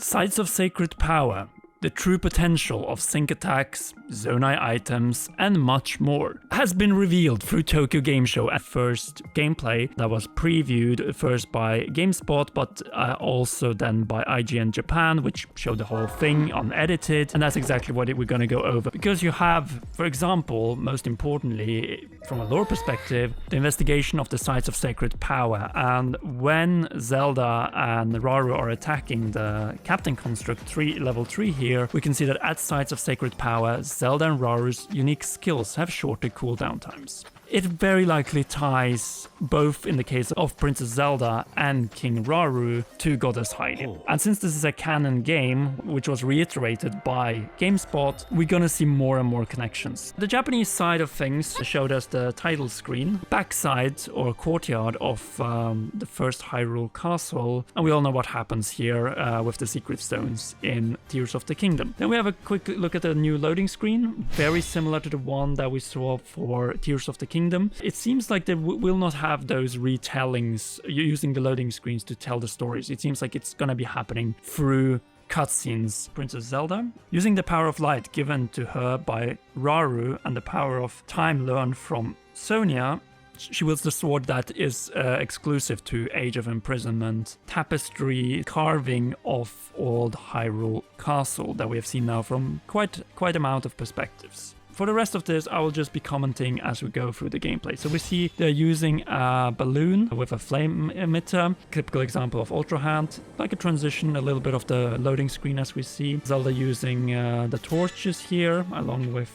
Sites of Sacred Power, the true potential of sync attacks, Zonai items, and much more has been revealed through Tokyo Game Show at first gameplay that was previewed first by GameSpot, but also then by IGN Japan, which showed the whole thing unedited, and that's exactly what we're gonna go over. Because you have, for example, most importantly, from a lore perspective, the investigation of the Sites of Sacred Power, and when Zelda and Raru are attacking the Captain Construct level 3 here, we can see that at Sites of Sacred Power, Zelda and Raru's unique skills have shorter cooldown times. It very likely ties, both in the case of Princess Zelda and King Raru, to Goddess Hylia. And since this is a canon game, which was reiterated by GameSpot, we're gonna see more and more connections. The Japanese side of things showed us the title screen, backside or courtyard of the first Hyrule castle, and we all know what happens here with the secret stones in Tears of the Kingdom. Then we have a quick look at the new loading screen, very similar to the one that we saw for Tears of the Kingdom. It seems like they will not have those retellings using the loading screens to tell the stories. It seems like it's gonna be happening through cutscenes. Princess Zelda, using the power of light given to her by Raru and the power of time learned from Sonia, she wields the sword that is exclusive to Age of Imprisonment tapestry carving of old Hyrule Castle that we have seen now from quite amount of perspectives. For the rest of this, I will just be commenting as we go through the gameplay. So we see they're using a balloon with a flame emitter, typical example of Ultra Hand, like a transition, a little bit of the loading screen as we see. Zelda using the torches here, along with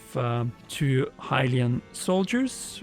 2 Hylian soldiers.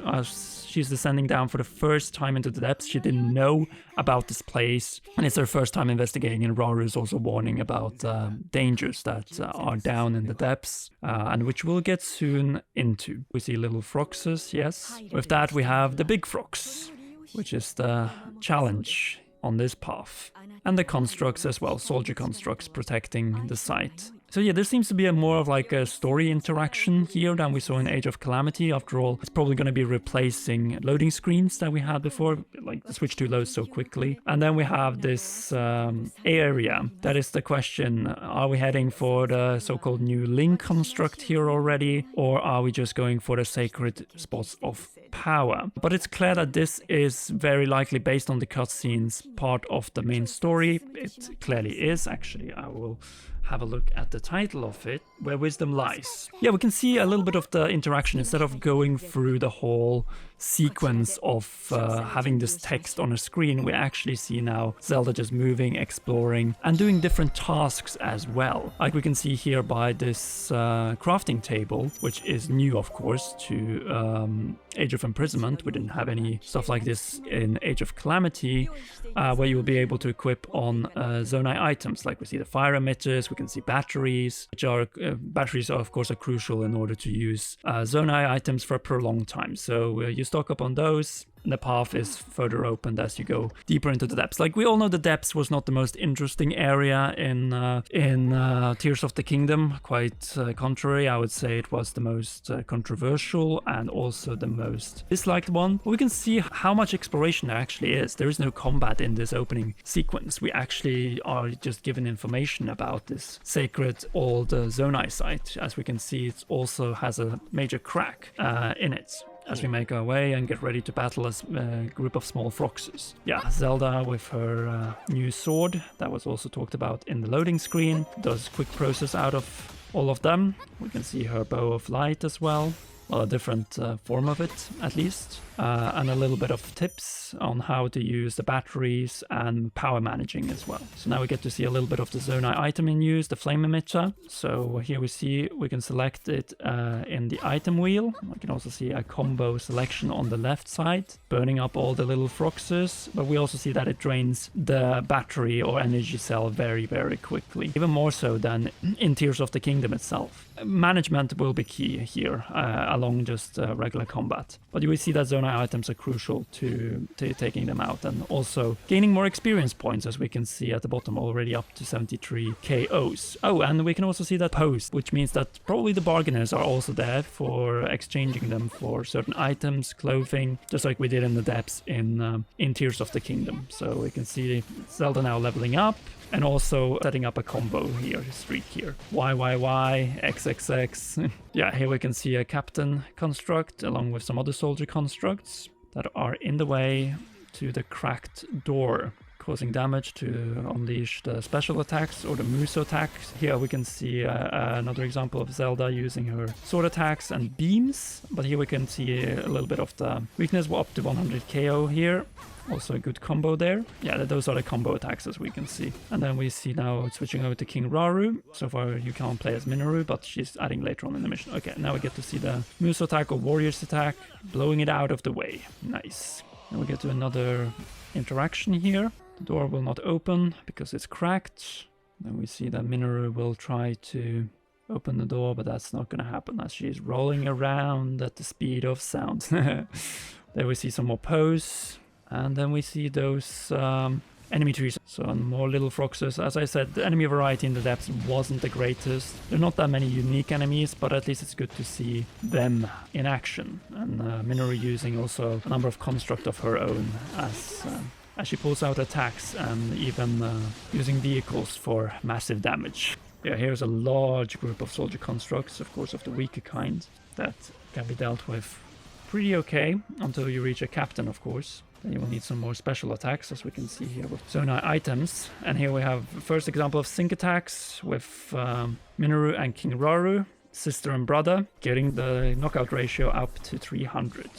She's descending down for the first time into the depths. She didn't know about this place, and it's her first time investigating, and Raru is also warning about dangers that are down in the depths, and which we'll get soon into. We see little Froxes, yes. With that we have the big Frox, which is the challenge on this path. And the constructs as well, soldier constructs protecting the site. So yeah, there seems to be more of like a story interaction here than we saw in Age of Calamity. After all, it's probably going to be replacing loading screens that we had before, like the Switch 2 loads so quickly. And then we have this area. That is the question, are we heading for the so-called new Link construct here already? Or are we just going for the sacred spots of power? But it's clear that this is very likely, based on the cutscenes, part of the main story. It clearly is, actually. I will have a look at the title of it, Where Wisdom Lies. Yeah, we can see a little bit of the interaction. Instead of going through the whole sequence of having this text on a screen, we actually see now Zelda just moving, exploring, and doing different tasks as well. Like we can see here by this crafting table, which is new, of course, to Age of Imprisonment. We didn't have any stuff like this in Age of Calamity, where you will be able to equip on Zonai items. Like we see the fire emitters, we can see batteries, which are batteries are of course are crucial in order to use Zonai items for a prolonged time. So you stock up on those, and the path is further opened as you go deeper into the depths. Like we all know, the depths was not the most interesting area in Tears of the Kingdom. Quite contrary, I would say it was the most controversial and also the most disliked one. But we can see how much exploration there actually is. There is no combat in this opening sequence. We actually are just given information about this sacred old Zonai site. As we can see, it also has a major crack in it, as we make our way and get ready to battle a group of small Froxes. Yeah, Zelda with her new sword, that was also talked about in the loading screen, does quick process out of all of them. We can see her bow of light as well. Well, a different form of it, at least. And a little bit of tips on how to use the batteries and power managing as well. So now we get to see a little bit of the Zonai item in use, the flame emitter. So here we see we can select it in the item wheel. We can also see a combo selection on the left side, burning up all the little Froxes. But we also see that it drains the battery or energy cell very, very quickly. Even more so than in Tears of the Kingdom itself. Management will be key here, along just regular combat. But you will see that Zonai items are crucial to taking them out, and also gaining more experience points, as we can see at the bottom, already up to 73 KOs. Oh, and we can also see that post, which means that probably the bargainers are also there for exchanging them for certain items, clothing, just like we did in the depths in Tears of the Kingdom. So we can see Zelda now leveling up. And also setting up a combo here, streak here. Y, XXX. Yeah, here we can see a captain construct along with some other soldier constructs that are in the way to the cracked door, causing damage to unleash the special attacks or the Muso attacks. Here we can see another example of Zelda using her sword attacks and beams, but here we can see a little bit of the weakness. We're up to 100 KO here. Also a good combo there. Yeah, those are the combo attacks as we can see. And then we see now switching over to King Rauru. So far you can't play as Minoru, but she's adding later on in the mission. Okay, now we get to see the Muso attack or Warrior's attack, blowing it out of the way. Nice. Now we get to another interaction here. The door will not open because it's cracked. Then we see that Minoru will try to open the door, but that's not going to happen as she's rolling around at the speed of sound. There we see some more pose. And then we see those enemy trees. So more little Froxes. As I said, the enemy variety in the depths wasn't the greatest. There are not that many unique enemies, but at least it's good to see them in action. And Minoru using also a number of construct of her own as she pulls out attacks and even using vehicles for massive damage. Yeah, here's a large group of soldier constructs, of course of the weaker kind, that can be dealt with pretty okay until you reach a captain, of course. Then you will need some more special attacks, as we can see here with Zonai items. And here we have the first example of sync attacks with Minoru and King Rauru, sister and brother, getting the knockout ratio up to 300.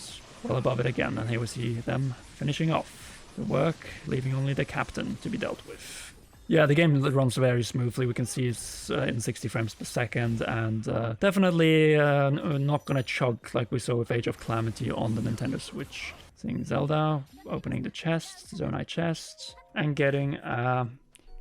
Well above it again, and here we see them finishing off the work, leaving only the captain to be dealt with. Yeah, the game runs very smoothly. We can see it's in 60 frames per second, and definitely not gonna chug like we saw with Age of Calamity on the Nintendo Switch. Seeing Zelda opening the chest, Zonai chest, and getting a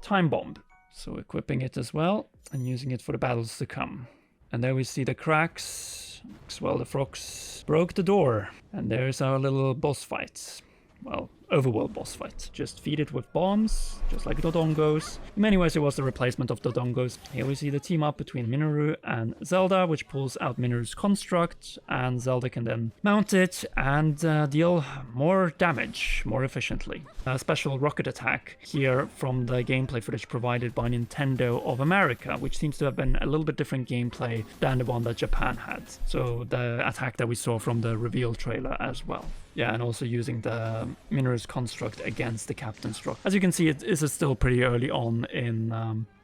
time bomb. So equipping it as well and using it for the battles to come. And there we see the cracks. Well, the frogs broke the door, and there's our little boss fight. Well, overworld boss fight. Just feed it with bombs, just like Dodongos. In many ways it was the replacement of Dodongos. Here we see the team up between Minoru and Zelda, which pulls out Minoru's construct, and Zelda can then mount it and deal more damage more efficiently. A special rocket attack here from the gameplay footage provided by Nintendo of America, which seems to have been a little bit different gameplay than the one that Japan had. So the attack that we saw from the reveal trailer as well. Yeah, and also using the Minoru's construct against the captain's struck. As you can see, it is still pretty early on in,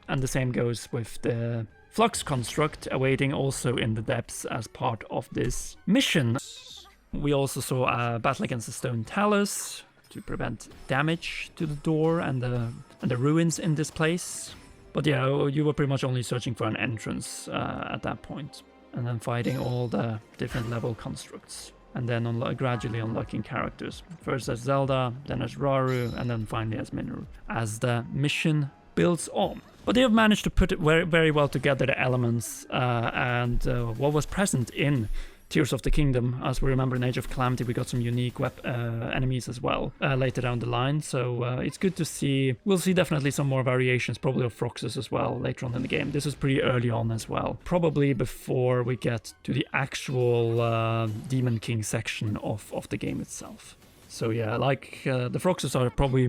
and the same goes with the Flux construct awaiting also in the depths as part of this mission. We also saw a battle against the stone talus to prevent damage to the door and the ruins in this place. But yeah, you were pretty much only searching for an entrance at that point, and then fighting all the different level constructs. And then gradually unlocking characters. First as Zelda, then as Rauru, and then finally as Minoru, as the mission builds on. But they have managed to put it very, very well together, the elements and what was present in Tears of the Kingdom. As we remember in Age of Calamity, we got some unique enemies as well later down the line. So it's good to see. We'll see definitely some more variations, probably of Froxes as well later on in the game. This is pretty early on as well, probably before we get to the actual Demon King section of the game itself. So yeah, like the Froxes are probably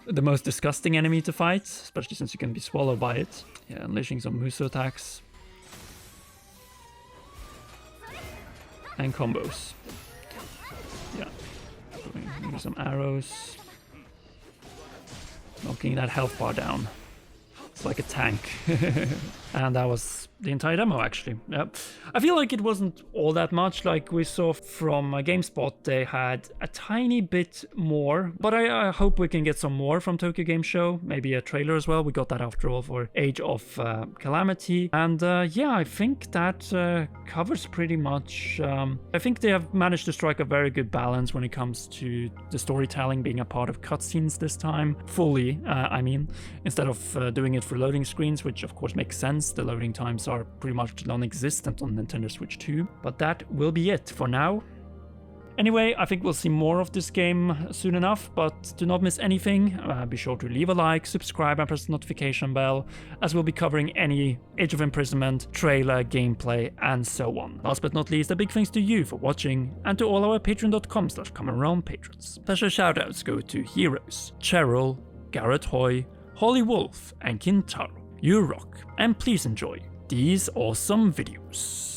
the most disgusting enemy to fight, especially since you can be swallowed by it. Yeah, unleashing some Muso attacks. And combos. Yeah. Maybe some arrows. Knocking that health bar down. It's like a tank. And that was the entire demo, actually. Yep. I feel like it wasn't all that much. Like we saw from GameSpot, they had a tiny bit more, but I hope we can get some more from Tokyo Game Show. Maybe a trailer as well. We got that after all for Age of Calamity. And yeah, I think that covers pretty much. I think they have managed to strike a very good balance when it comes to the storytelling being a part of cutscenes this time. Fully, I mean, instead of doing it for loading screens, which of course makes sense. The loading times are pretty much non-existent on Nintendo Switch 2, but that will be it for now. Anyway, I think we'll see more of this game soon enough, but do not miss anything. Be sure to leave a like, subscribe and press the notification bell, as we'll be covering any Age of Imprisonment, trailer, gameplay and so on. Last but not least, a big thanks to you for watching, and to all our patreon.com/CommonRealm patrons. Special shoutouts go to Heroes, Cheryl, Garrett Hoy, Holy Wolf, and Kintaro. You rock, and please enjoy these awesome videos.